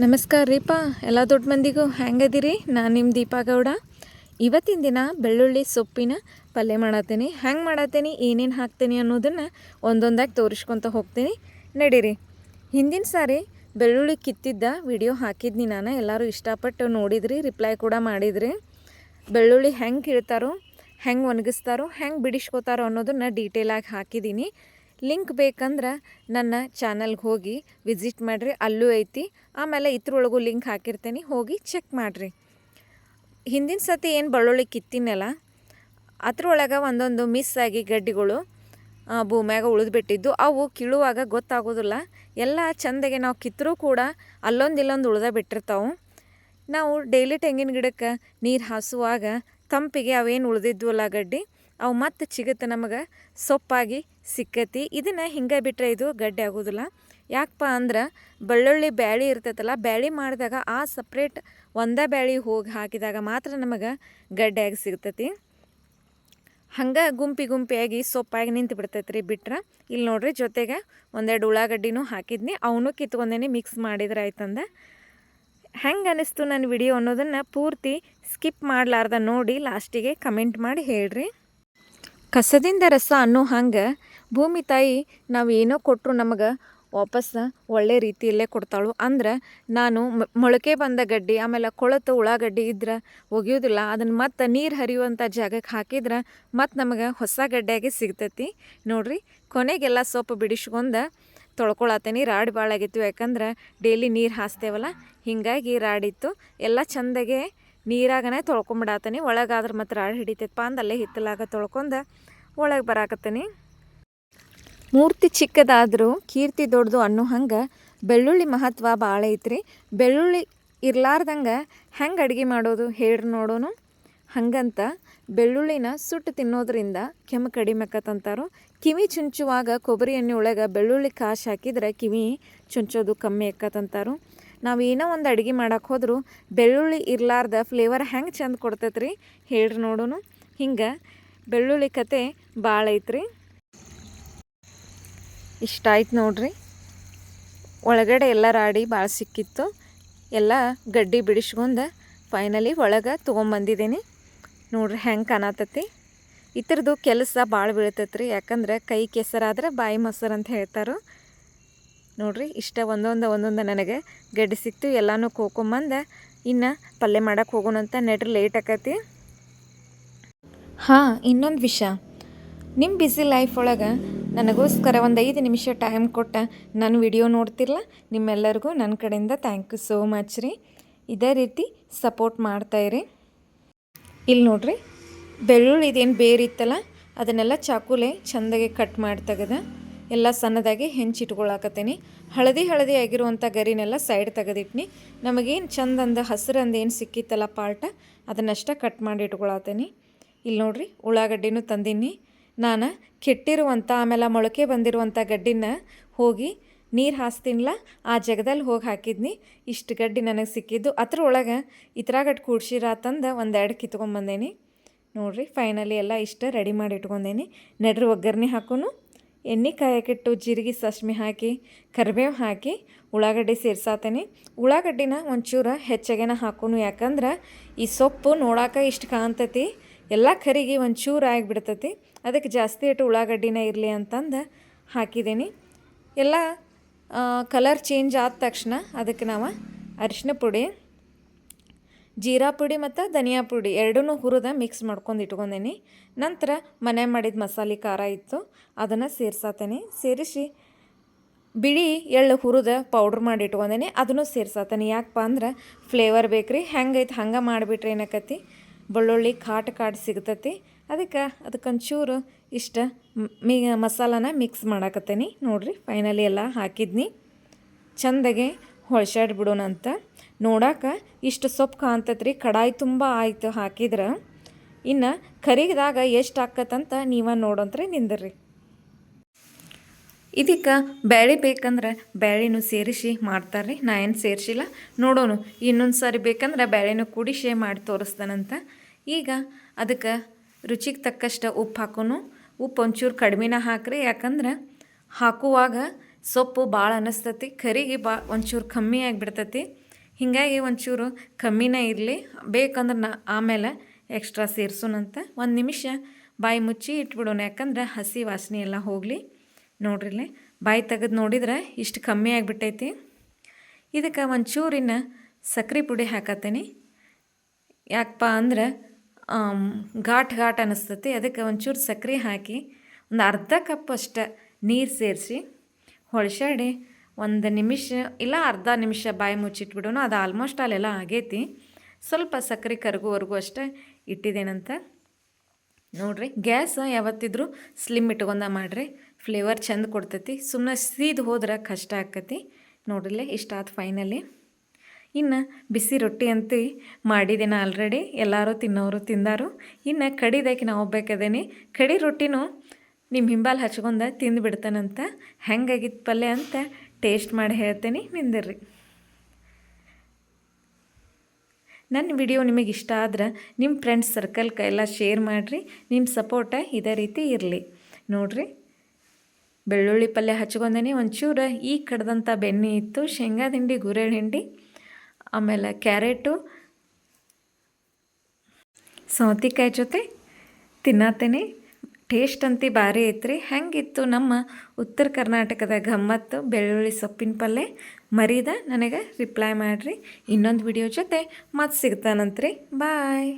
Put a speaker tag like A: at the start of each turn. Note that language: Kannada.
A: ನಮಸ್ಕಾರ ರೀಪಾ ಎಲ್ಲ ದೊಡ್ಡ ಮಂದಿಗೂ ಹೆಂಗದಿರಿ. ನಾನು ನಿಮ್ಮ ದೀಪಾ ಗೌಡ. ಇವತ್ತಿನ ದಿನ ಬೆಳ್ಳುಳ್ಳಿ ಸೊಪ್ಪಿನ ಪಲ್ಯ ಮಾಡತ್ತೀನಿ. ಹೆಂಗೆ ಮಾಡತ್ತೀನಿ, ಏನೇನು ಹಾಕ್ತೀನಿ ಅನ್ನೋದನ್ನು ಒಂದೊಂದಾಗಿ ತೋರಿಸ್ಕೊತ ಹೋಗ್ತೀನಿ. ನಡೀರಿ. ಹಿಂದಿನ ಸಾರಿ ಬೆಳ್ಳುಳ್ಳಿ ಕಿತ್ತಿದ್ದ ವಿಡಿಯೋ ಹಾಕಿದ್ನಿ ನಾನು. ಎಲ್ಲರೂ ಇಷ್ಟಪಟ್ಟು ನೋಡಿದ್ರಿ, ರಿಪ್ಲೈ ಕೂಡ ಮಾಡಿದ್ರಿ. ಬೆಳ್ಳುಳ್ಳಿ ಹೆಂಗೆ ಕೀಳ್ತಾರೋ, ಹೆಂಗೆ ಒಣಗಿಸ್ತಾರೋ, ಹೆಂಗೆ ಬಿಡಿಸ್ಕೋತಾರೋ ಅನ್ನೋದನ್ನು ಡೀಟೇಲಾಗಿ ಹಾಕಿದ್ದೀನಿ. ಲಿಂಕ್ ಬೇಕಂದ್ರೆ ನನ್ನ ಚಾನಲ್ಗೆ ಹೋಗಿ ವಿಸಿಟ್ ಮಾಡಿರಿ, ಅಲ್ಲೂ ಐತಿ. ಆಮೇಲೆ ಇದ್ರೊಳಗೂ ಲಿಂಕ್ ಹಾಕಿರ್ತೀನಿ, ಹೋಗಿ ಚೆಕ್ ಮಾಡಿರಿ. ಹಿಂದಿನ ಸತಿ ಏನು ಬೆಳ್ಳುಳ್ಳಿ ಕಿತ್ತಿನಲ್ಲ, ಅದ್ರೊಳಗೆ ಒಂದೊಂದು ಮಿಸ್ ಆಗಿ ಗಡ್ಡಿಗಳು ಭೂಮ್ಯಾಗ ಉಳಿದ್ಬಿಟ್ಟಿದ್ದು. ಅವು ಕೀಳುವಾಗ ಗೊತ್ತಾಗೋದಿಲ್ಲ. ಎಲ್ಲ ಚೆಂದಾಗೆ ನಾವು ಕಿತ್ತರೂ ಕೂಡ ಅಲ್ಲೊಂದು ಉಳ್ದ ಬಿಟ್ಟಿರ್ತಾವೆ. ನಾವು ಡೈಲಿ ತೆಂಗಿನ ಗಿಡಕ್ಕೆ ನೀರು ಹಾಸುವಾಗ ತಂಪಿಗೆ ಅವೇನು ಉಳಿದಿದ್ವಲ್ಲ ಗಡ್ಡಿ, ಅವು ಮತ್ತೆ ಚಿಗುತ್ತೆ, ನಮಗೆ ಸೊಪ್ಪಾಗಿ ಸಿಕ್ಕತಿ. ಇದನ್ನು ಹಿಂಗೆ ಬಿಟ್ಟರೆ ಇದು ಗಡ್ಡೆ ಆಗೋದಿಲ್ಲ. ಯಾಕಪ್ಪ ಅಂದ್ರೆ ಬೆಳ್ಳುಳ್ಳಿ ಬ್ಯಾಳಿ ಇರ್ತೈತಲ್ಲ, ಬ್ಯಾಳಿ ಮಾಡಿದಾಗ ಆ ಸಪ್ರೇಟ್ ಒಂದೇ ಬ್ಯಾಳಿ ಹೋಗಿ ಹಾಕಿದಾಗ ಮಾತ್ರ ನಮಗೆ ಗಡ್ಡೆಯಾಗಿ ಸಿಗ್ತೈತಿ. ಹಂಗೆ ಗುಂಪಿಯಾಗಿ ಸೊಪ್ಪಾಗಿ ನಿಂತು ಬಿಡ್ತೈತೆ ರೀ ಬಿಟ್ರೆ. ಇಲ್ಲಿ ನೋಡಿರಿ, ಜೊತೆಗೆ ಒಂದೆರಡು ಉಳ್ಳಾಗಡ್ಡಿನೂ ಹಾಕಿದ್ನಿ, ಅವನು ಕಿತ್ಕೊಂಡೇನೆ ಮಿಕ್ಸ್ ಮಾಡಿದ್ರೆ ಆಯ್ತಂದ. ಹೆಂಗೆ ಅನ್ನಿಸ್ತು ನನ್ನ ವಿಡಿಯೋ ಅನ್ನೋದನ್ನು ಪೂರ್ತಿ ಸ್ಕಿಪ್ ಮಾಡಲಾರ್ದ ನೋಡಿ ಲಾಸ್ಟಿಗೆ ಕಮೆಂಟ್ ಮಾಡಿ ಹೇಳ್ರಿ. ಕಸದಿಂದ ರಸ ಅನ್ನೋ ಹಂಗೆ ಭೂಮಿ ತಾಯಿ ನಾವು ಏನೋ ಕೊಟ್ಟರು ನಮಗೆ ವಾಪಸ್ ಒಳ್ಳೆ ರೀತಿಯಲ್ಲೇ ಕೊಡ್ತಾಳು. ಅಂದ್ರೆ ನಾನು ಮೊಳಕೆ ಬಂದ ಗಡ್ಡಿ, ಆಮೇಲೆ ಕೊಳತು ಉಳ್ಳಾಗಡ್ಡಿ ಇದ್ರೆ ಒಗೆಯೋದಿಲ್ಲ, ಅದನ್ನು ಮತ್ತೆ ನೀರು ಹರಿಯುವಂಥ ಜಾಗಕ್ಕೆ ಹಾಕಿದ್ರೆ ಮತ್ತು ನಮಗೆ ಹೊಸ ಗಡ್ಡೆಯಾಗಿ ಸಿಗ್ತೈತಿ. ನೋಡಿರಿ, ಕೊನೆಗೆಲ್ಲ ಸೊಪ್ಪು ಬಿಡಿಸ್ಕೊಂಡು ತೊಳ್ಕೊಳತ್ತೀನಿ. ರಾಡಿ ಭಾಳ ಆಗಿತ್ತು, ಯಾಕಂದ್ರೆ ಡೈಲಿ ನೀರು ಹಾಸ್ತೇವಲ್ಲ, ಹೀಗಾಗಿ ರಾಡಿತ್ತು. ಎಲ್ಲ ಚೆಂದಾಗೆ ನೀರಾಗನೇ ತೊಳ್ಕೊಂಬಿಡಾತೀನಿ. ಒಳಗಾದ್ರೆ ಮತ್ತು ರಾಡಿ ಹಿಡಿತೈತಪ್ಪ ಅಂದಲ್ಲೇ ಹಿತ್ತಲಾಗ ತೊಳ್ಕೊಂಡು ಒಳಗೆ ಬರಾಕತ್ತೀನಿ. ಮೂರ್ತಿ ಚಿಕ್ಕದಾದರೂ ಕೀರ್ತಿ ದೊಡ್ಡದು ಅನ್ನೋ ಹಂಗೆ ಬೆಳ್ಳುಳ್ಳಿ ಮಹತ್ವ ಭಾಳ ಐತ್ರಿ. ಬೆಳ್ಳುಳ್ಳಿ ಇರ್ಲಾರ್ದಂಗೆ ಹೆಂಗೆ ಅಡುಗೆ ಮಾಡೋದು ಹೇಳ್ರಿ ನೋಡೋಣ. ಹಂಗಂತ ಬೆಳ್ಳುಳ್ಳಿನ ಸುಟ್ಟು ತಿನ್ನೋದ್ರಿಂದ ಕೆಮ್ಮು ಕಡಿಮೆ ಆಕತ್ತಂತಾರೋ. ಕಿವಿ ಚುಂಚುವಾಗ ಕೊಬ್ಬರಿ ಎಣ್ಣೆ ಒಳಗೆ ಬೆಳ್ಳುಳ್ಳಿ ಕಾಶಿ ಹಾಕಿದ್ರೆ ಕಿವಿ ಚುಂಚೋದು ಕಮ್ಮಿ ಆಕತ್ತಂತಾರೋ. ನಾವು ಏನೋ ಒಂದು ಅಡುಗೆ ಮಾಡಕ್ಕೆ ಹೋದರೂ ಬೆಳ್ಳುಳ್ಳಿ ಇರಲಾರ್ದ ಫ್ಲೇವರ್ ಹೆಂಗೆ ಚೆಂದ ಕೊಡ್ತೈತ್ರಿ ಹೇಳ್ರಿ ನೋಡೋಣ. ಹಿಂಗೆ ಬೆಳ್ಳುಳ್ಳಿ ಕತೆ ಭಾಳ ಐತ್ರಿ. ಇಷ್ಟ ಆಯ್ತು ನೋಡ್ರಿ. ಒಳಗಡೆ ಎಲ್ಲ ರಾಡಿ ಭಾಳ ಸಿಕ್ಕಿತ್ತು. ಎಲ್ಲ ಗಡ್ಡಿ ಬಿಡಿಸ್ಕೊಂಡು ಫೈನಲಿ ಒಳಗೆ ತೊಗೊಂಬಂದಿದ್ದೀನಿ. ನೋಡ್ರಿ ಹೆಂಗೆ ಕಾಣತತಿ. ಇದ್ರದ್ದು ಕೆಲಸ ಭಾಳ ಬೀಳ್ತೈತ್ರಿ, ಯಾಕಂದ್ರೆ ಕೈ ಕೆಸರಾದ್ರೆ ಬಾಯಿ ಮೊಸರು ಅಂತ ಹೇಳ್ತಾರೋ. ನೋಡಿರಿ, ಇಷ್ಟ ಒಂದೊಂದು ನನಗೆ ಗಡ್ಡಿ ಸಿಕ್ತು. ಎಲ್ಲನೂ ಕೋಕೊಂಬಂದು ಇನ್ನು ಪಲ್ಯ ಮಾಡೋಕ್ಕೆ ಹೋಗೋಣಂತ. ನೆಡ್ರಿ, ಲೇಟ್ ಆಕತಿ. ಹಾಂ, ಇನ್ನೊಂದು ವಿಷಯ, ನಿಮ್ಮ ಬ್ಯುಸಿ ಲೈಫ್ ಒಳಗೆ ನನಗೋಸ್ಕರ ಒಂದು 5 ನಿಮಿಷ ಟೈಮ್ ಕೊಟ್ಟ ನನ್ನ ವಿಡಿಯೋ ನೋಡ್ತಿರಲ್ಲ, ನಿಮ್ಮೆಲ್ಲರಿಗೂ ನನ್ನ ಕಡೆಯಿಂದ ಥ್ಯಾಂಕ್ ಯು ಸೋ ಮಚ್ ರೀ. ಇದೇ ರೀತಿ ಸಪೋರ್ಟ್ ಮಾಡ್ತಾಯಿರಿ. ಇಲ್ಲಿ ನೋಡಿರಿ, ಬೆಳ್ಳುಳ್ಳಿ ಇದೇನು ಬೇರಿತ್ತಲ್ಲ, ಅದನ್ನೆಲ್ಲ ಚಾಕುಲೆ ಚೆಂದಾಗಿ ಕಟ್ ಮಾಡಿ ತೆಗೆದ ಎಲ್ಲ ಸಣ್ಣದಾಗಿ ಹೆಂಚಿಟ್ಕೊಳಕತ್ತೀನಿ. ಹಳದಿ ಆಗಿರುವಂಥ ಗರಿನೆಲ್ಲ ಸೈಡ್ ತೆಗೆದಿಟ್ನಿ. ನಮಗೇನು ಚಂದಂದು ಹಸಿರಂದು ಏನು ಸಿಕ್ಕಿತ್ತಲ್ಲ ಪಾರ್ಟ, ಅದನ್ನಷ್ಟ ಕಟ್ ಮಾಡಿ ಇಟ್ಕೊಳತ್ತೀನಿ. ಇಲ್ಲಿ ನೋಡಿರಿ, ಉಳ್ಳಾಗಡ್ಡಿನೂ ತಂದೀನಿ ನಾನು. ಕೆಟ್ಟಿರುವಂಥ ಆಮೇಲೆ ಮೊಳಕೆ ಬಂದಿರುವಂಥ ಗಡ್ಡಿನ ಹೋಗಿ ನೀರು ಹಾಸ್ತೀನಿಲ್ಲ, ಆ ಜಗದಲ್ಲಿ ಹೋಗಿ ಹಾಕಿದ್ನಿ. ಇಷ್ಟು ಗಡ್ಡಿ ನನಗೆ ಸಿಕ್ಕಿದ್ದು. ಅದ್ರೊಳಗೆ ಇತರಾಗಟ್ಟು ಕೂಡ್ಸಿರಾತಂದು ಒಂದೆರಡು ಕಿತ್ಕೊಂಬಂದೇನಿ. ನೋಡಿರಿ, ಫೈನಲಿ ಎಲ್ಲ ಇಷ್ಟ ರೆಡಿ ಮಾಡಿ ಇಟ್ಕೊಂಡೇನಿ. ನಡ್ರಿ, ಒಗ್ಗರಣೆ ಹಾಕೋನು. ಎಣ್ಣೆ ಕಾಯಕ್ಕಿಟ್ಟು ಜೀರಿಗೆ ಸಾಸ್ಮಿ ಹಾಕಿ ಕರಿಬೇವು ಹಾಕಿ ಉಳ್ಳಾಗಡ್ಡಿ ಸೇರ್ಸಾತೇನೆ. ಉಳ್ಳಾಗಡ್ಡಿನ ಒಂಚೂರು ಹೆಚ್ಚಾಗೇನ ಹಾಕೋನು, ಯಾಕಂದ್ರೆ ಈ ಸೊಪ್ಪು ನೋಡೋಕೆ ಇಷ್ಟು ಕಾಣ್ತೈತಿ, ಎಲ್ಲ ಕರಿಗೆ ಒಂಚೂರು ಆಗಿಬಿಡ್ತೈತಿ. ಅದಕ್ಕೆ ಜಾಸ್ತಿ ಇಟ್ಟು ಉಳ್ಳಾಗಡ್ಡಿನ ಇರಲಿ ಅಂತಂದು ಹಾಕಿದ್ದೀನಿ. ಎಲ್ಲ ಕಲರ್ ಚೇಂಜ್ ಆದ ತಕ್ಷಣ ಅದಕ್ಕೆ ನಾವು ಅರಿಶಿನ ಪುಡಿ, ಜೀರಾ ಪುಡಿ ಮತ್ತು ಧನಿಯಾ ಪುಡಿ ಎರಡೂ ಹುರಿದ ಮಿಕ್ಸ್ ಮಾಡ್ಕೊಂಡು ಇಟ್ಕೊಂಡೇನಿ. ನಂತರ ಮನೆ ಮಾಡಿದ ಮಸಾಲೆ ಖಾರ ಇತ್ತು, ಅದನ್ನು ಸೇರ್ಸಾತೇನೆ. ಸೇರಿಸಿ ಬಿಳಿ ಎಳ್ಳು ಹುರಿದ ಪೌಡ್ರ್ ಮಾಡಿ ಇಟ್ಕೊಂಡೇನೆ, ಅದನ್ನು ಸೇರ್ಸಾತೇನೆ. ಯಾಕಪ್ಪ ಅಂದ್ರೆ ಫ್ಲೇವರ್ ಬೇಕ್ರಿ. ಹೆಂಗೈತೆ ಹಂಗೆ ಮಾಡಿಬಿಟ್ರೆ ಏನಕ್ಕತಿ, ಬೆಳ್ಳುಳ್ಳಿ ಕಾಟ್ ಸಿಗ್ತತಿ. ಅದಕ್ಕೊಂಚೂರು ಇಷ್ಟ ಮಸಾಲಾನ ಮಿಕ್ಸ್ ಮಾಡಾಕತ್ತೇನೆ. ನೋಡಿರಿ, ಫೈನಲಿ ಎಲ್ಲ ಹಾಕಿದ್ನಿ. ಚೆಂದಾಗೆ ಹೊಳ್ಸಾಡಿ ಬಿಡೋಣ ಅಂತ. ನೋಡೋಕೆ ಇಷ್ಟು ಸೊಪ್ಪು ಕಾಣ್ತೈತ್ರಿ, ಕಡಾಯಿ ತುಂಬ ಆಯ್ತು ಹಾಕಿದ್ರೆ. ಇನ್ನು ಕರಿಗಿದಾಗ ಎಷ್ಟು ಆಕತ್ತಂತ ನೀವೇ ನೋಡೋಂತ್ರಿ, ನಿಂದಿರ್ರಿ. ಇದಕ್ಕೆ ಬ್ಯಾಳಿ ಬೇಕಂದ್ರೆ ಬ್ಯಾಳಿನೂ ಸೇರಿಸಿ ಮಾಡ್ತಾರೆ. ನಾ ಏನು ಸೇರಿಸಿಲ್ಲ, ನೋಡೋಣ. ಇನ್ನೊಂದು ಸಾರಿ ಬೇಕಂದ್ರೆ ಬ್ಯಾಳಿನೂ ಕೂಡಿಸಿ ಮಾಡಿ ತೋರಿಸ್ತಾನಂತ. ಈಗ ಅದಕ್ಕೆ ರುಚಿಗೆ ತಕ್ಕಷ್ಟು ಉಪ್ಪು ಹಾಕೋನು. ಉಪ್ಪು ಒಂಚೂರು ಕಡಿಮೆನ ಹಾಕ್ರಿ, ಯಾಕಂದ್ರೆ ಹಾಕುವಾಗ ಸೊಪ್ಪು ಭಾಳ ಅನ್ನಿಸ್ತತಿ, ಕರಿಗೆ ಒಂಚೂರು ಕಮ್ಮಿ ಆಗಿಬಿಡ್ತತಿ. ಹೀಗಾಗಿ ಒಂಚೂರು ಕಮ್ಮಿನೇ ಇರಲಿ, ಬೇಕಂದ್ರೆ ಆಮೇಲೆ ಎಕ್ಸ್ಟ್ರಾ ಸೇರಿಸೋಣಂತ. ಒಂದು ನಿಮಿಷ ಬಾಯಿ ಮುಚ್ಚಿ ಇಟ್ಬಿಡೋಣ, ಯಾಕಂದ್ರೆ ಹಸಿ ವಾಸನೆ ಎಲ್ಲ ಹೋಗಲಿ. ನೋಡ್ರಿಲ್ಲೇ ಬಾಯಿ ತೆಗೆದು ನೋಡಿದ್ರೆ ಇಷ್ಟು ಕಮ್ಮಿ ಆಗಿಬಿಟ್ಟೈತಿ. ಇದಕ್ಕೆ ಒಂಚೂರಿನ ಸಕ್ರೆ ಪುಡಿ ಹಾಕತ್ತೇನೆ. ಯಾಕಪ್ಪ ಅಂದ್ರೆ ಘಾಟ್ ಅನ್ನಿಸ್ತತಿ. ಅದಕ್ಕೆ ಒಂಚೂರು ಸಕ್ರೆ ಹಾಕಿ ಒಂದು ಅರ್ಧ ಕಪ್ ಅಷ್ಟು ನೀರು ಸೇರಿಸಿ ಹೊಳ್ಸಾಡಿ ಒಂದು ನಿಮಿಷ ಇಲ್ಲ ಅರ್ಧ ನಿಮಿಷ ಬಾಯಿ ಮುಚ್ಚಿಟ್ಬಿಡೋಣ. ಅದು ಆಲ್ಮೋಸ್ಟ್ ಅಲ್ಲೆಲ್ಲ ಆಗೈತಿ. ಸ್ವಲ್ಪ ಸಕ್ಕರೆ ಕರಗುವವರೆಗೂ ಅಷ್ಟೇ ಇಟ್ಟಿದ್ದೇನಂತ. ನೋಡಿರಿ, ಗ್ಯಾಸ್ ಯಾವತ್ತಿದ್ರೂ ಸ್ಲಿಮ್ ಇಟ್ಕೊಂಡ ಮಾಡಿರಿ, ಫ್ಲೇವರ್ ಚೆಂದ ಕೊಡ್ತೈತಿ. ಸುಮ್ಮನೆ ಸೀದು ಹೋದ್ರೆ ಕಷ್ಟ ಆಕತಿ. ನೋಡ್ರಿಲ್ಲೇ ಇಷ್ಟಾದ ಫೈನಲಿ. ಇನ್ನು ಬಿಸಿ ರೊಟ್ಟಿ ಅಂತೂ ಮಾಡಿದ್ದೇನೆ ಆಲ್ರೆಡಿ, ಎಲ್ಲರೂ ತಿನ್ನೋರು ತಿಂದಾರು. ಇನ್ನು ಕಡಿದಾಕಿ ನಾವು ಹೋಗ್ಬೇಕದೇನೆ. ಕಡಿ ರೊಟ್ಟಿನೂ ನಿಮ್ಮ ಹಿಂಬಾಲು ಹಚ್ಕೊಂಡ ತಿಂದು ಬಿಡ್ತಾನಂತ. ಹೆಂಗಾಗಿತ್ತು ಪಲ್ಯ ಅಂತ ಟೇಸ್ಟ್ ಮಾಡಿ ಹೇಳ್ತೇನೆ, ನಿಂದಿರ್ರಿ. ನನ್ನ ವಿಡಿಯೋ ನಿಮಗೆ ಇಷ್ಟ ಆದ್ರೆ ನಿಮ್ಮ ಫ್ರೆಂಡ್ಸ್ ಸರ್ಕಲ್ಗೆ ಎಲ್ಲ ಶೇರ್ ಮಾಡಿರಿ. ನಿಮ್ಮ ಸಪೋರ್ಟ ಇದೇ ರೀತಿ ಇರಲಿ. ನೋಡಿರಿ, ಬೆಳ್ಳುಳ್ಳಿ ಪಲ್ಯ ಹಚ್ಕೊಂಡೇನೆ. ಒಂಚೂರು ಈ ಕಡ್ದಂಥ ಬೆಣ್ಣೆ ಇತ್ತು, ಶೇಂಗಾ ಹಿಂಡಿ, ಗುರೆಳ್ ಹಿಂಡಿ, ಆಮೇಲೆ ಕ್ಯಾರೆಟು, ಸೌತೆಕಾಯಿ ಜೊತೆ ತಿನ್ನತ್ತೇನೆ. ಟೇಸ್ಟ್ ಅಂತೂ ಭಾರಿ ಐತ್ರಿ. ಹೆಂಗಿತ್ತು ನಮ್ಮ ಉತ್ತರ ಕರ್ನಾಟಕದ ಗಮ್ಮತ್ತು ಬೆಳ್ಳುಳ್ಳಿ ಸೊಪ್ಪಿನ ಪಲ್ಯ? ಮರೀದ ನನಗೆ ರಿಪ್ಲೈ ಮಾಡಿರಿ. ಇನ್ನೊಂದು ವಿಡಿಯೋ ಜೊತೆ ಮತ್ತೆ ಸಿಗ್ತಾನಂತ್ರಿ. ಬಾಯ್.